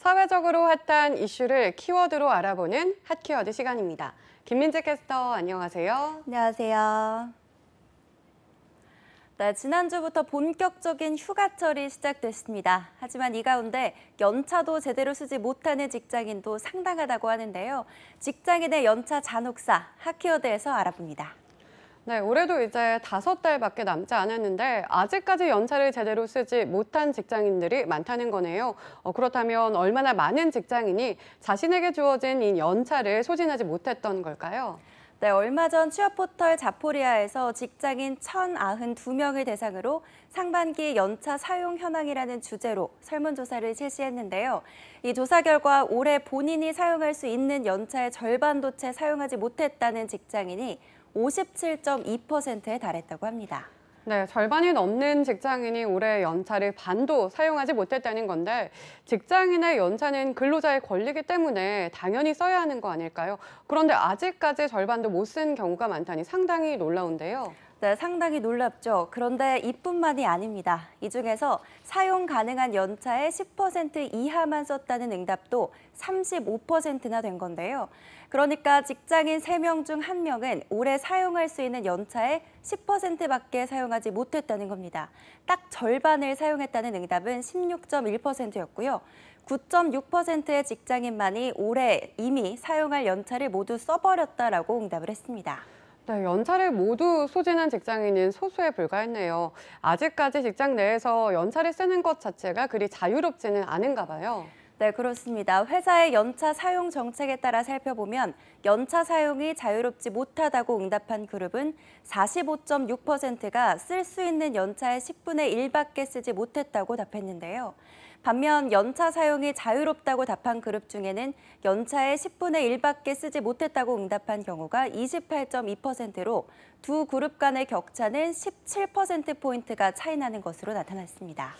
사회적으로 핫한 이슈를 키워드로 알아보는 핫키워드 시간입니다. 김민재 캐스터 안녕하세요. 안녕하세요. 네, 지난주부터 본격적인 휴가철이 시작됐습니다. 하지만 이 가운데 연차도 제대로 쓰지 못하는 직장인도 상당하다고 하는데요. 직장인의 연차 잔혹사, 핫키워드에서 알아봅니다. 네, 올해도 이제 5달밖에 남지 않았는데 아직까지 연차를 제대로 쓰지 못한 직장인들이 많다는 거네요. 그렇다면 얼마나 많은 직장인이 자신에게 주어진 이 연차를 소진하지 못했던 걸까요? 네, 얼마 전 취업 포털 자포리아에서 직장인 1,092명을 대상으로 상반기 연차 사용 현황이라는 주제로 설문조사를 실시했는데요. 이 조사 결과 올해 본인이 사용할 수 있는 연차의 절반도 채 사용하지 못했다는 직장인이 57.2%에 달했다고 합니다. 네, 절반이 넘는 직장인이 올해 연차를 반도 사용하지 못했다는 건데 직장인의 연차는 근로자의 권리이기 때문에 당연히 써야 하는 거 아닐까요? 그런데 아직까지 절반도 못 쓴 경우가 많다니 상당히 놀라운데요. 네, 상당히 놀랍죠. 그런데 이뿐만이 아닙니다. 이 중에서 사용 가능한 연차의 10% 이하만 썼다는 응답도 35%나 된 건데요. 그러니까 직장인 3명 중 1명은 올해 사용할 수 있는 연차의 10%밖에 사용하지 못했다는 겁니다. 딱 절반을 사용했다는 응답은 16.1%였고요. 9.6%의 직장인만이 올해 이미 사용할 연차를 모두 써버렸다라고 응답을 했습니다. 네, 연차를 모두 소진한 직장인은 소수에 불과했네요. 아직까지 직장 내에서 연차를 쓰는 것 자체가 그리 자유롭지는 않은가 봐요. 네, 그렇습니다. 회사의 연차 사용 정책에 따라 살펴보면 연차 사용이 자유롭지 못하다고 응답한 그룹은 45.6%가 쓸 수 있는 연차의 10분의 1밖에 쓰지 못했다고 답했는데요. 반면 연차 사용이 자유롭다고 답한 그룹 중에는 연차의 10분의 1밖에 쓰지 못했다고 응답한 경우가 28.2%로 두 그룹 간의 격차는 17%포인트가 차이 나는 것으로 나타났습니다.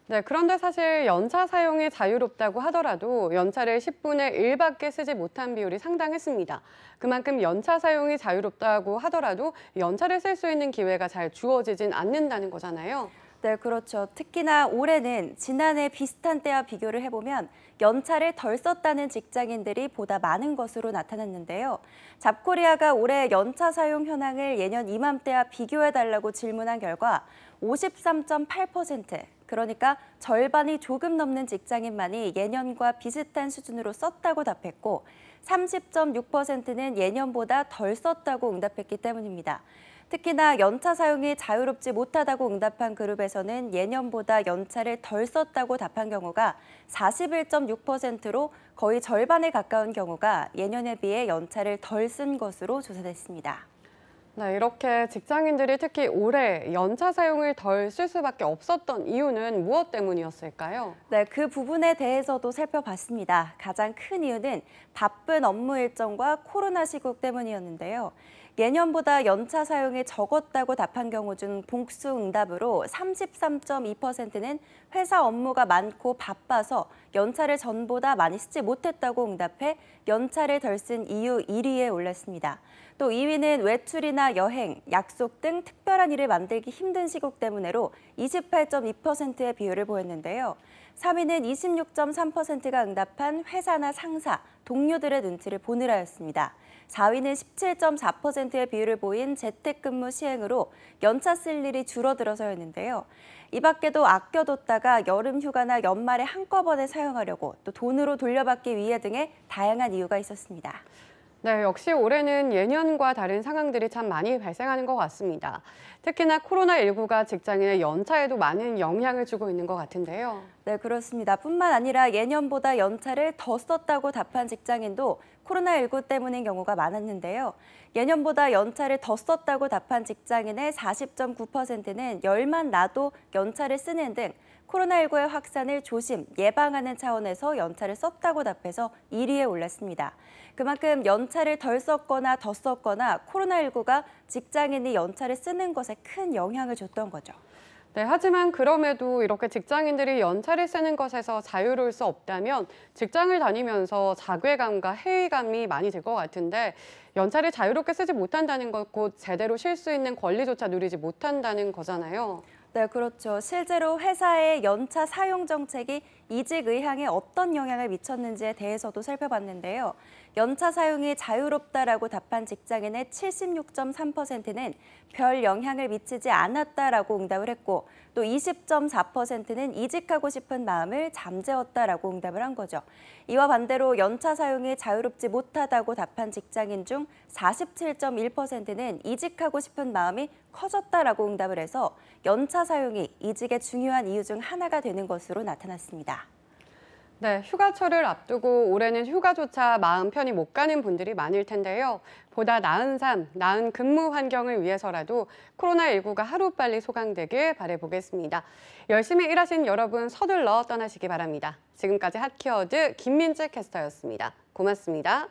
네, 그런데 사실 연차 사용이 자유롭다고 하더라도 연차를 10분의 1밖에 쓰지 못한 비율이 상당했습니다. 그만큼 연차 사용이 자유롭다고 하더라도 연차를 쓸 수 있는 기회가 잘 주어지진 않는다는 거잖아요. 네, 그렇죠. 특히나 올해는 지난해 비슷한 때와 비교를 해보면 연차를 덜 썼다는 직장인들이 보다 많은 것으로 나타났는데요. 잡코리아가 올해 연차 사용 현황을 예년 이맘때와 비교해달라고 질문한 결과 53.8%, 그러니까 절반이 조금 넘는 직장인만이 예년과 비슷한 수준으로 썼다고 답했고 30.6%는 예년보다 덜 썼다고 응답했기 때문입니다. 특히나 연차 사용이 자유롭지 못하다고 응답한 그룹에서는 예년보다 연차를 덜 썼다고 답한 경우가 41.6%로 거의 절반에 가까운 경우가 예년에 비해 연차를 덜 쓴 것으로 조사됐습니다. 네, 이렇게 직장인들이 특히 올해 연차 사용을 덜 쓸 수밖에 없었던 이유는 무엇 때문이었을까요? 네, 그 부분에 대해서도 살펴봤습니다. 가장 큰 이유는 바쁜 업무 일정과 코로나 시국 때문이었는데요. 예년보다 연차 사용이 적었다고 답한 경우 중 복수 응답으로 33.2%는 회사 업무가 많고 바빠서 연차를 전보다 많이 쓰지 못했다고 응답해 연차를 덜 쓴 이유 1위에 올랐습니다. 또 2위는 외출이나 여행, 약속 등 특별한 일을 만들기 힘든 시국 때문에로 28.2%의 비율을 보였는데요. 3위는 26.3%가 응답한 회사나 상사, 동료들의 눈치를 보느라였습니다. 4위는 17.4%의 비율을 보인 재택근무 시행으로 연차 쓸 일이 줄어들어서였는데요. 이 밖에도 아껴뒀다가 여름 휴가나 연말에 한꺼번에 사용하려고 또 돈으로 돌려받기 위해 등의 다양한 이유가 있었습니다. 네, 역시 올해는 예년과 다른 상황들이 참 많이 발생하는 것 같습니다. 특히나 코로나19가 직장인의 연차에도 많은 영향을 주고 있는 것 같은데요. 네, 그렇습니다. 뿐만 아니라 예년보다 연차를 더 썼다고 답한 직장인도 코로나19 때문인 경우가 많았는데요. 예년보다 연차를 더 썼다고 답한 직장인의 40.9%는 열만 나도 연차를 쓰는 등 코로나19의 확산을 예방하는 차원에서 연차를 썼다고 답해서 1위에 올랐습니다. 그만큼 연차를 덜 썼거나 더 썼거나 코로나19가 직장인이 연차를 쓰는 것에 큰 영향을 줬던 거죠. 네, 하지만 그럼에도 이렇게 직장인들이 연차를 쓰는 것에서 자유로울 수 없다면 직장을 다니면서 자괴감과 회의감이 많이 들 것 같은데 연차를 자유롭게 쓰지 못한다는 것 곧 제대로 쉴 수 있는 권리조차 누리지 못한다는 거잖아요. 네, 그렇죠. 실제로 회사의 연차 사용 정책이 이직 의향에 어떤 영향을 미쳤는지에 대해서도 살펴봤는데요. 연차 사용이 자유롭다라고 답한 직장인의 76.3%는 별 영향을 미치지 않았다라고 응답을 했고, 또 20.4%는 이직하고 싶은 마음을 잠재웠다라고 응답을 한 거죠. 이와 반대로 연차 사용이 자유롭지 못하다고 답한 직장인 중 47.1%는 이직하고 싶은 마음이 커졌다라고 응답을 해서 연차 사용이 이직의 중요한 이유 중 하나가 되는 것으로 나타났습니다. 네, 휴가철을 앞두고 올해는 휴가조차 마음 편히 못 가는 분들이 많을 텐데요. 보다 나은 삶, 나은 근무 환경을 위해서라도 코로나19가 하루빨리 소강되길 바라보겠습니다. 열심히 일하신 여러분 서둘러 떠나시기 바랍니다. 지금까지 핫키워드 김민지 캐스터였습니다. 고맙습니다.